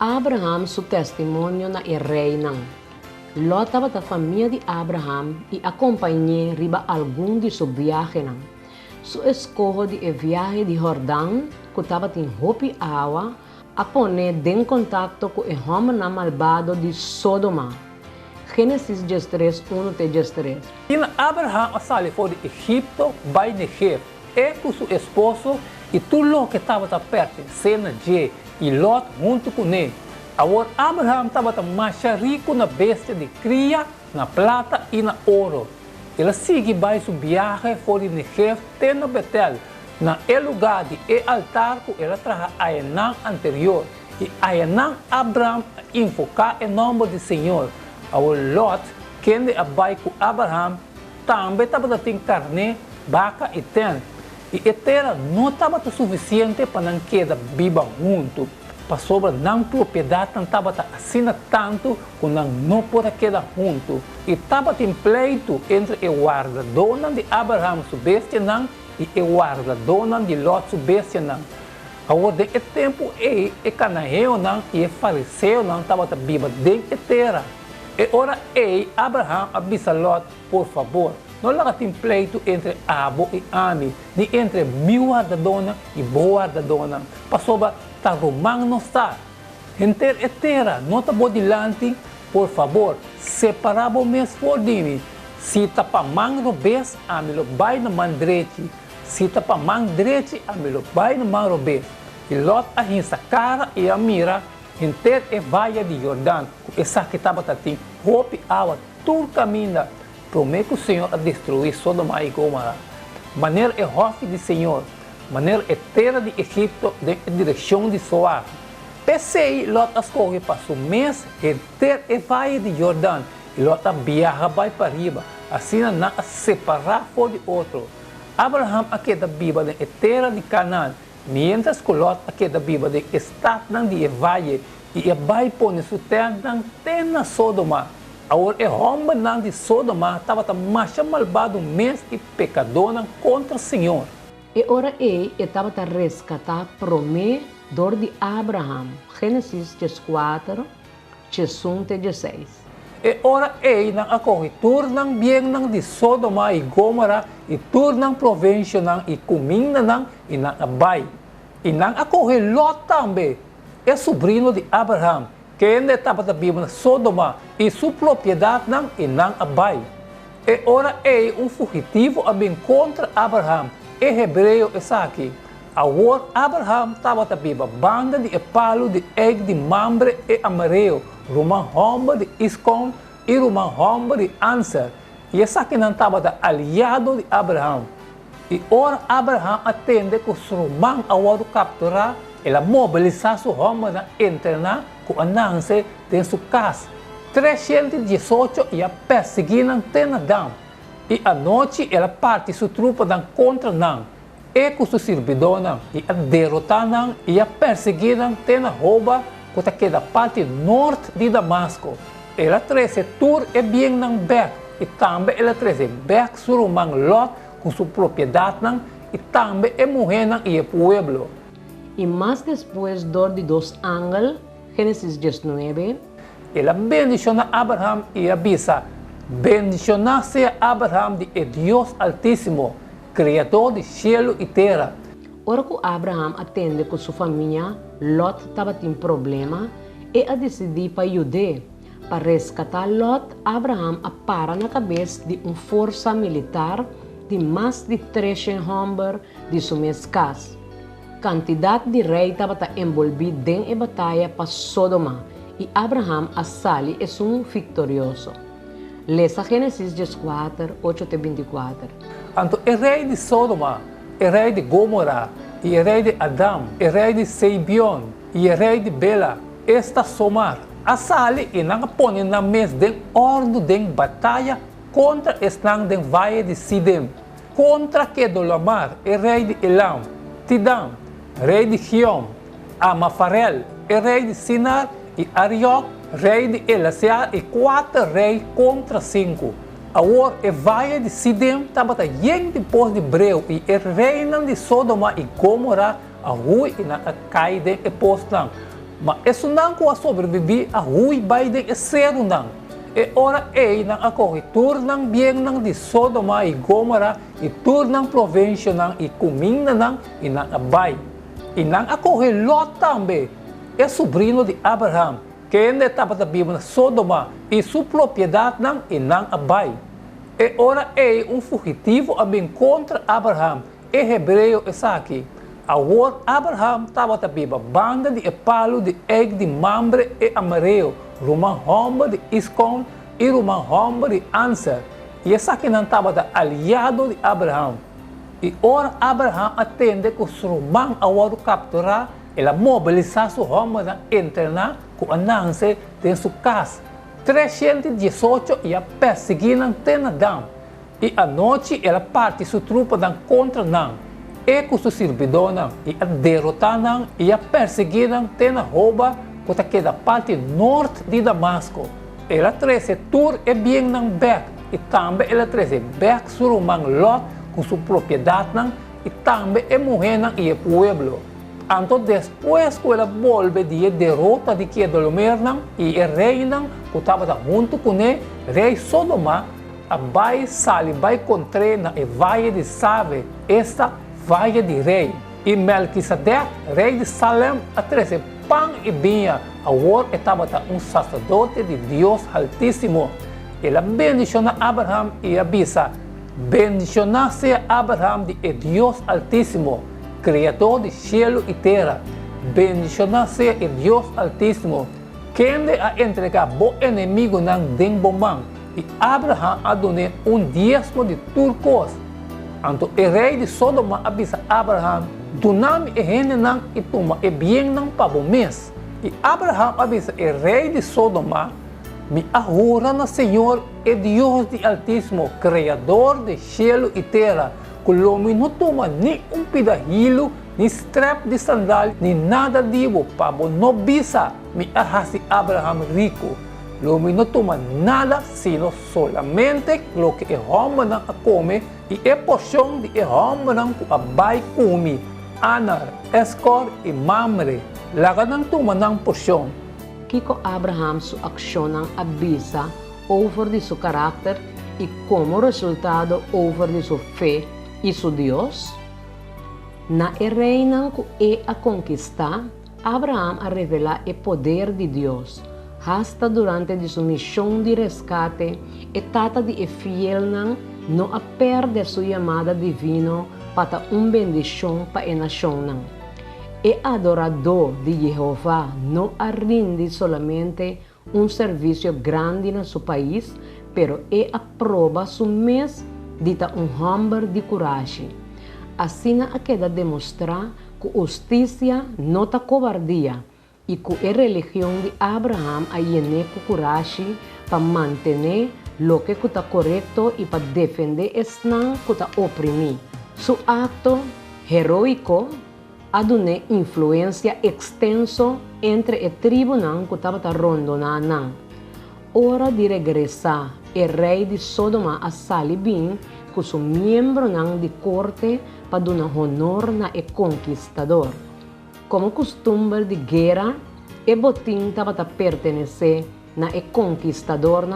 Abraham su testemunho na e rei não. Lot estava da família de Abraham e acompanhou riba algum de sua viagem não. Su escorro de viagem de Jordão, que estava em roupa água, a poner em contato com o homem malvado de Sodoma. Gênesis 13, 1-13. E Abraham saiu fora de Egipto, vai Negev, com seu esposo e tudo que estava pertencendo a e Lot junto com ele. Agora Abraham estava mais rico na bestia de cria, na plata e na ouro. Ele segue vai sua viagem fora de Negev, até no Betel, na lugar de altar que ele traga a Enã anterior. E a Enã Abraham invocar o nome do Senhor. Agora Lot, quem vai com Abraham, também estava tendo carne, vaca e tenda. E a terra não estava suficiente para não quedar viva junto. Para sobre não propriedade não estava assim tanto que não pode quedar junto. E estava em pleito entre o guarda-dona de Abraham, sua bestia, e o guarda-dona de Lot, sua bestia. Agora, de tempo, o cananeu e o fariseu estava viva dentro da terra. E ora, Abraham avisa Lot, por favor, não lá tem pleito entre Abo e Ami, nem entre meu guarda-dona e boa guarda-dona. Para sobre tá romano não está. Enter a terra, não está bodilante, por favor, separar o mês por dimi. Se está para mão robês, a me lo vai na mão direita. Se está para mão direita, a me lo vai na mão robês. E Lot a rinsa cara e a mira, enter a vaia de Jordão, essa que estava assim, roupa água, tudo caminha. Promete o Senhor a destruir Sodoma e Gomorra. Maneira é rofe do Senhor, maneira é terra de Egito, em direção de Soar. Pensei, Lot escolhe para o mês, enter a vaia de Jordão, e Lot viaja vai para riba, assim não a separar for de outro. Abraham a queda viva na terra de Canaã, mientras que Lot a queda viva de estado de vaia, e vai pôr sua terra na Sodoma. Agora, o homem de Sodoma estava mais malvado mês e pecador contra o Senhor. E ora ele estava a resgatar promessor de Abraham. Gênesis 4, 16. E ora ele acorre tornam bem de Sodoma e Gomorra e tornam província e comida e abai. E acorre Lot também, é sobrinho de Abraham, que ainda estava vivo na Sodoma e sua propriedade e não abai. E ora ele fugitivo bem contra Abraham. E hebreu está aqui. Agora Abraham estava vivo banda de palo de egg de mambre e amarelo, Roman Homba de Iscon e Roman Homba de Anser. E essa aqui não estava aliado de Abraham. E ora Abraham atende que os romanos agora capturar, ela mobilizar sua Homba na interna com a Nancy em sua casa. 318 e a perseguir na Tenadão. E à noite ela parte sua trupa contra Nan. E com sua servidora e a derrotar Nan e a perseguir Tena rouba que queda parte norte de Damasco. Ela traz tur e bem Nan Beck. E também ela traz Beck surumang Lot com sua propriedade e também é mulher e o pueblo. E mais depois de 2 ángeles, Gênesis 19, ela bendiciona Abraham e avisa: bendicionasse Abraham de Deus Altíssimo, Criador de céu e terra. Ora que Abraham atende com sua família, Lot estava em problema e a decidir para ajudar. Para resgatar Lot, Abraham para na cabeça de uma força militar de mais de 300 homens de sua mesma casa. Quantidade de rei estava envolvida em batalha para Sodoma e Abraham a sali é um vitorioso. Leia Gênesis 4, 8-24. Então, o rei de Sodoma, o rei de Gomorra, e o rei de Adão, o rei de Seibion e o rei de Bela, está somar. A sali e não põe na mesa de ordem de batalha contra estão de valle de Sidem, contra Kedolamar, o rei de Elam, Tidam, rei de Giom, Amafarel, o rei de Sinar, e Ariok, rei de Elasiar, e 4 reis contra 5. Agora, o valle de Sidem estava bem depois de Breu, e o reino de Sodoma e Gomorra, a rua e na caída e postam. Mas isso não ko a sobreviver a hui bay de esero nang. E ora nang ako itur ng biyeng nang di Sodoma e Gomora, itur ng provinsya nang ikuming na nang inang abay. Inang ako Lot tambe, é sobrinho de Abraham, que ainda estava na Sodoma e sua propriedade não inang abay. E ora fugitivo a bem contra Abraham, e hebreu essa aqui. Agora Abraham estava na banda de epalo de egg de mambre e amarelo, Roman Homba de Iscon e Roman Homba de Anser. E essa aqui não estava aliado de Abraham. E ora Abraham atende que os romanos agora capturar, ela mobilizar sua Homba na interna com a Nancy de sua casa. 318 e a perseguir na Tenadam. E à noite ela parte sua trupa contra Nan. E com sua servidora e a derrotar Nan e a perseguir na Tenahoba, que da parte norte de Damasco. Ela trouxe Tur e bem nan Beck. E também ela trouxe Beck sur Roman Lot com sua propriedade nan, e também é mulher nan e o pueblo. Então, depois que ela volve de derrota de Kedorlaomer e o rei que estava junto com ele, rei Sodoma, a vai sali, vai contra na Vale de Save, esta Vale de Rei. E Melquisedec, rei de Salem, a trazer pão e vinha. Agora estava sacerdote de Deus Altíssimo. Ela bendicionou Abraham e avisa: bendicionasse Abraham de Deus Altíssimo, Criador de cielo e terra. Bendicionasse Deus Altíssimo, quem a entregar o inimigo não den bomão. E Abraham adonou dízimo de turcos. Então o rei de Sodoma avisa Abraham: dunam e rene não e toma e bem não para o mês. E Abraham avisa o rei de Sodoma: me ahura no Senhor e Deus de Altíssimo, Criador de cielo e terra, que o homem não toma nem pedahilo, nem strap de sandália, nem nada divo, para não bisa, me ahasi Abraham rico. O homem não toma nada, sino solamente o que é homem não come, e é porção de homem não vai comer. Anar, Escor e Mamre, laga não toma não porção. Kiko Abraham sua ação não avisa over de seu caráter e como resultado over de sua fé e seu Deus. Na reina que a conquistar, Abraham a revelar o poder de Deus. Hasta durante de sua missão de resgate, e trata de fiel não a perder sua chamada divina para bendição para a nação. E adorador de Jeová não rinde solamente serviço grande no seu país, pero aprova seu mês de homem de coragem. Assim queda demonstrar que justiça não é covardia e que a religião de Abraham tem coragem para manter o que está correto e para defender o que está oprimido. Seu ato heroico adune influência extenso entre a tribo que estava rondonando. Hora de regressar, o rei de Sodoma a Salibim, com seu membro de corte para dar honor na conquistador. Como costume de guerra, o botim estava pertencer na conquistador,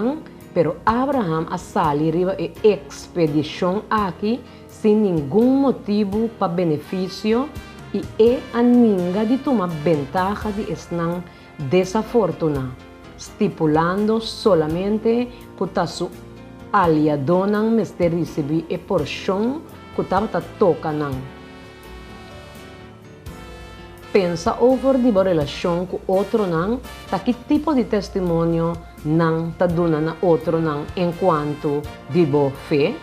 pero Abraham a sali riba a expedição aqui sem nenhum motivo para benefício e a ninguém de tomar ventaja de estar desafortunado, estipulando solamente que está su aliado mas de receber a porção que estava tocando. Pensa over de relação com outro que tipo de testemunho está dando na outro enquanto de boa fé.